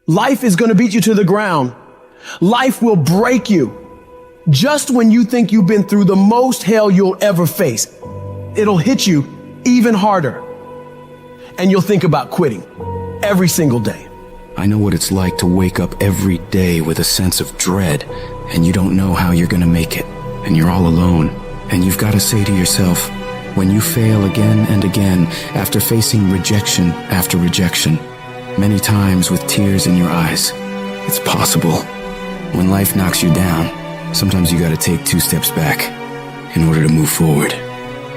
Life is going to beat you to the ground. Life will break you. Just when you think you've been through the most hell you'll ever face, it'll hit you even harder. And you'll think about quitting every single day. I know what it's like to wake up every day with a sense of dread, and you don't know how you're gonna make it, and you're all alone. And you've got to say to yourself, when you fail again and again, after facing rejection after rejection, many times with tears in your eyes, it's possible. When life knocks you down, sometimes you gotta take 2 steps back in order to move forward.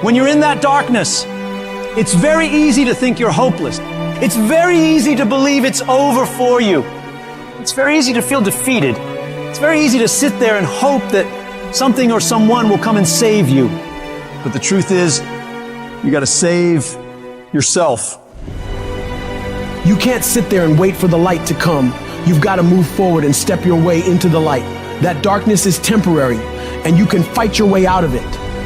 When you're in that darkness, it's very easy to think you're hopeless. It's very easy to believe it's over for you. It's very easy to feel defeated. It's very easy to sit there and hope that something or someone will come and save you. But the truth is, you gotta save yourself. You can't sit there and wait for the light to come. You've got to move forward and step your way into the light. That darkness is temporary, and you can fight your way out of it.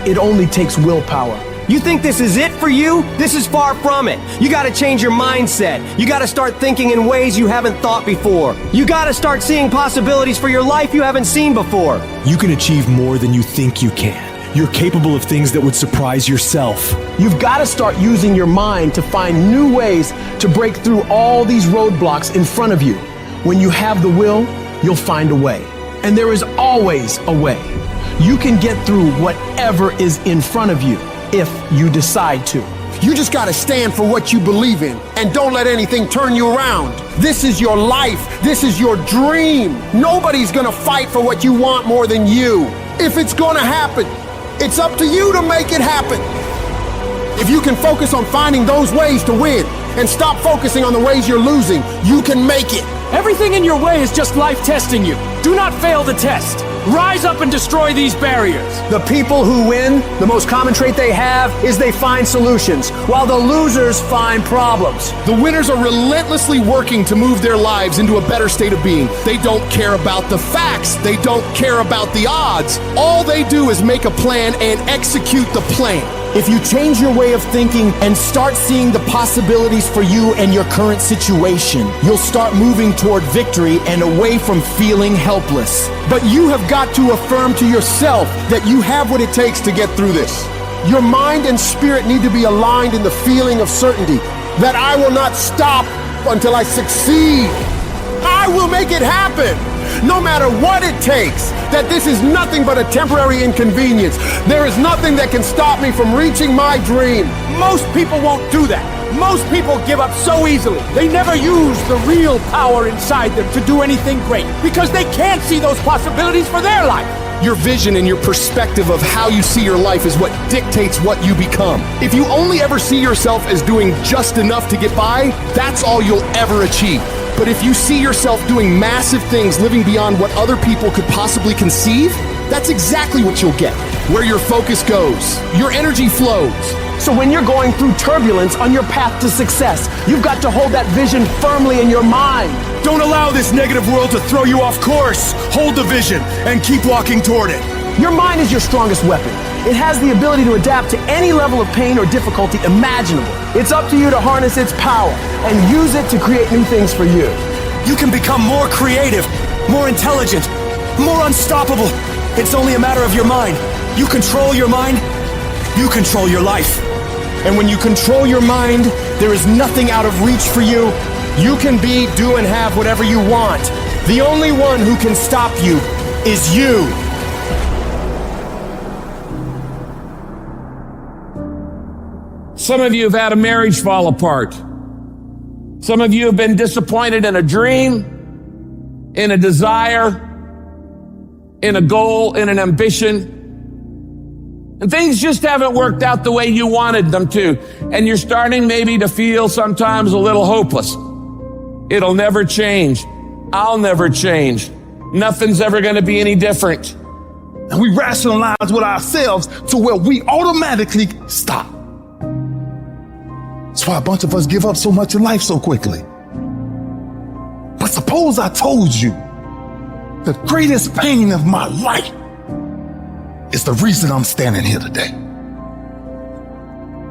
It only takes willpower. You think this is it for you? This is far from it. You gotta change your mindset. You gotta start thinking in ways you haven't thought before. You gotta start seeing possibilities for your life you haven't seen before. You can achieve more than you think you can. You're capable of things that would surprise yourself. You've got to start using your mind to find new ways to break through all these roadblocks in front of you. When you have the will, you'll find a way. And there is always a way. You can get through whatever is in front of you if you decide to. You just gotta stand for what you believe in and don't let anything turn you around. This is your life. This is your dream. Nobody's gonna fight for what you want more than you. If it's gonna happen, it's up to you to make it happen. If you can focus on finding those ways to win and stop focusing on the ways you're losing, you can make it. Everything in your way is just life testing you. Do not fail the test. Rise up and destroy these barriers. The people who win, the most common trait they have is they find solutions, while the losers find problems. The winners are relentlessly working to move their lives into a better state of being. They don't care about the facts. They don't care about the odds. All they do is make a plan and execute the plan. If you change your way of thinking and start seeing the possibilities for you and your current situation, you'll start moving toward victory and away from feeling helpless. But you have got to affirm to yourself that you have what it takes to get through this. Your mind and spirit need to be aligned in the feeling of certainty that I will not stop until I succeed. I will make it happen, no matter what it takes, that this is nothing but a temporary inconvenience. There is nothing that can stop me from reaching my dream. Most people won't do that. Most people give up so easily. They never use the real power inside them to do anything great because they can't see those possibilities for their life. Your vision and your perspective of how you see your life is what dictates what you become. If you only ever see yourself as doing just enough to get by, that's all you'll ever achieve. But if you see yourself doing massive things, living beyond what other people could possibly conceive, that's exactly what you'll get. Where your focus goes, your energy flows. So when you're going through turbulence on your path to success, you've got to hold that vision firmly in your mind. Don't allow this negative world to throw you off course. Hold the vision and keep walking toward it. Your mind is your strongest weapon. It has the ability to adapt to any level of pain or difficulty imaginable. It's up to you to harness its power and use it to create new things for you. You can become more creative, more intelligent, more unstoppable. It's only a matter of your mind. You control your mind, you control your life. And when you control your mind, there is nothing out of reach for you. You can be, do, and have whatever you want. The only one who can stop you is you. Some of you have had a marriage fall apart. Some of you have been disappointed in a dream, in a desire, in a goal, in an ambition. And things just haven't worked out the way you wanted them to. And you're starting maybe to feel sometimes a little hopeless. It'll never change. I'll never change. Nothing's ever going to be any different. And we rationalize with ourselves to where we automatically stop. That's why a bunch of us give up so much in life so quickly. But suppose I told you the greatest pain of my life is the reason I'm standing here today.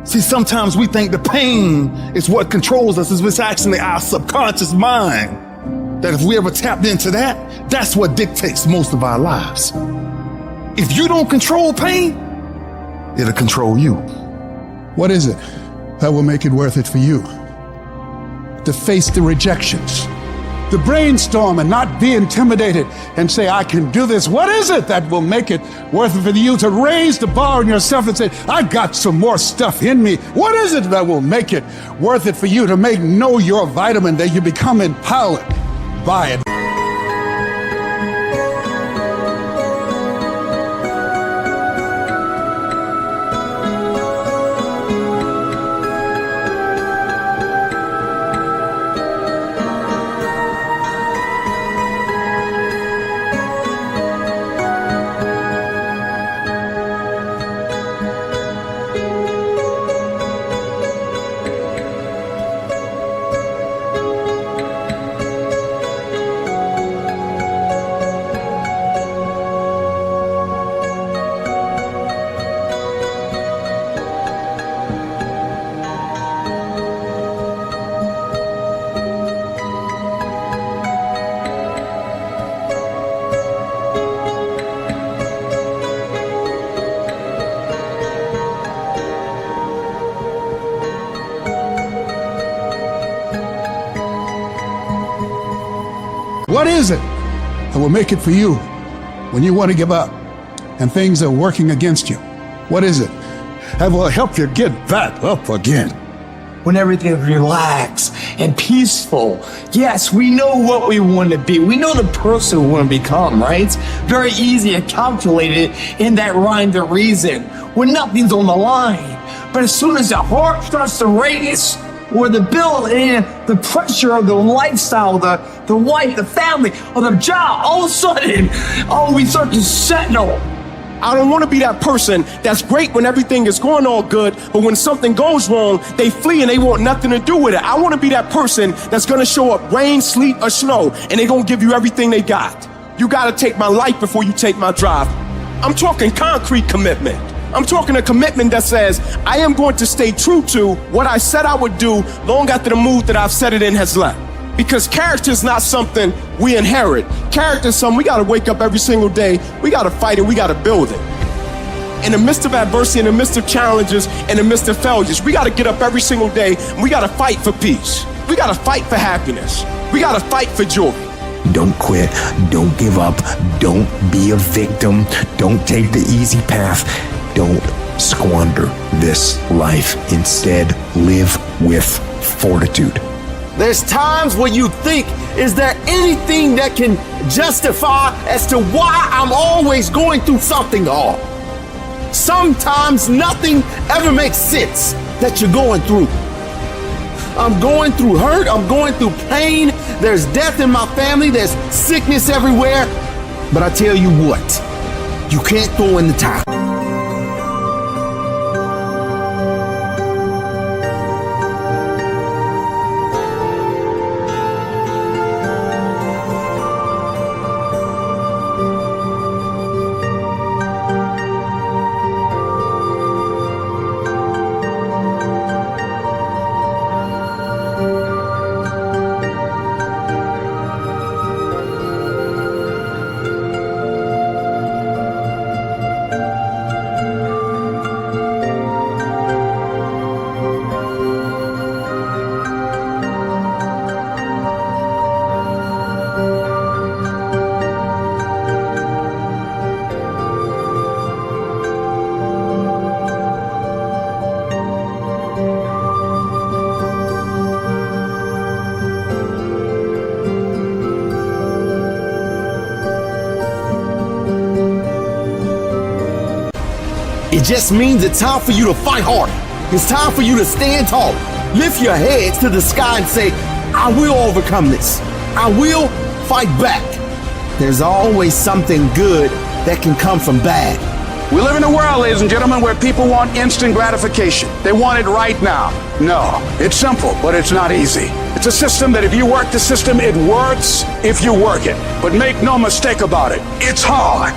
See, sometimes we think the pain is what controls us. It's actually our subconscious mind that if we ever tapped into that, that's what dictates most of our lives. If you don't control pain, it'll control you. What is it that will make it worth it for you? To face the rejections, to brainstorm and not be intimidated and say, I can do this. What is it that will make it worth it for you to raise the bar on yourself and say, I got some more stuff in me? What is it that will make it worth it for you to know your vitamin, that you become empowered by it? What is it that will make it for you when you want to give up and things are working against you? What is it that will help you get back up again? When everything is relaxed and peaceful. Yes, we know what we want to be. We know the person we want to become, right? It's very easy to calculate it in that rhyme to reason when nothing's on the line. But as soon as the heart starts to race, or the bill and the pressure of the lifestyle, the wife, the family, or the job, all of a sudden, we start to settle. I don't want to be that person that's great when everything is going all good, but when something goes wrong, they flee and they want nothing to do with it. I want to be that person that's going to show up rain, sleet, or snow, and they're going to give you everything they got. You got to take my life before you take my drive. I'm talking concrete commitment. I'm talking a commitment that says, I am going to stay true to what I said I would do long after the mood that I've set it in has left. Because character is not something we inherit. Character is something we got to wake up every single day. We got to fight it. We got to build it. In the midst of adversity, in the midst of challenges, in the midst of failures, we got to get up every single day and we got to fight for peace. We got to fight for happiness. We got to fight for joy. Don't quit. Don't give up. Don't be a victim. Don't take the easy path. Don't squander this life. Instead, live with fortitude. There's times when you think, is there anything that can justify as to why I'm always going through something hard? Sometimes nothing ever makes sense that you're going through. I'm going through hurt. I'm going through pain. There's death in my family. There's sickness everywhere. But I tell you what, you can't throw in the towel. It just means it's time for you to fight harder. It's time for you to stand tall. Lift your heads to the sky and say, I will overcome this. I will fight back. There's always something good that can come from bad. We live in a world, ladies and gentlemen, where people want instant gratification. They want it right now. No, it's simple, but it's not easy. It's a system that if you work the system, it works if you work it. But make no mistake about it, it's hard.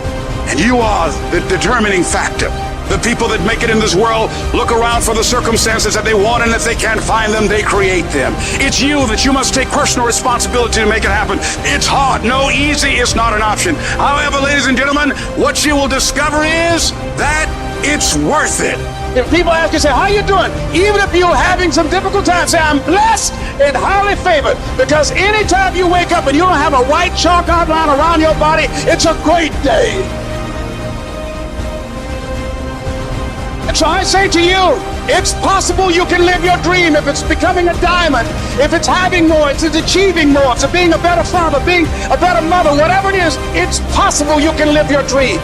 And you are the determining factor. The people that make it in this world look around for the circumstances that they want, and if they can't find them, they create them. It's you that you must take personal responsibility to make it happen. It's hard. No, easy is not an option. However, ladies and gentlemen, what you will discover is that it's worth it. If people ask you, say, how you doing? Even if you're having some difficult times, say, I'm blessed and highly favored. Because anytime you wake up and you don't have a white chalk outline around your body, it's a great day. And so I say to you, it's possible you can live your dream. If it's becoming a diamond, if it's having more, if it's achieving more, if it's being a better father, being a better mother, whatever it is, it's possible you can live your dream.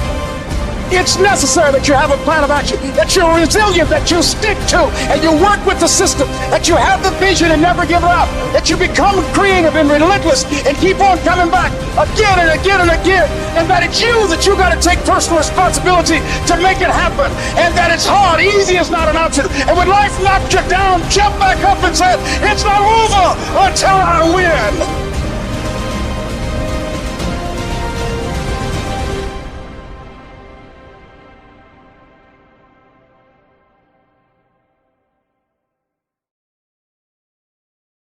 It's necessary that you have a plan of action, that you're resilient, that you stick to, and you work with the system, that you have the vision and never give up, that you become creative and relentless and keep on coming back again and again and again, and that it's you that you got to take personal responsibility to make it happen, and that it's hard. Easy is not an option. And when life knocks you down, jump back up and say, it's not over until I win.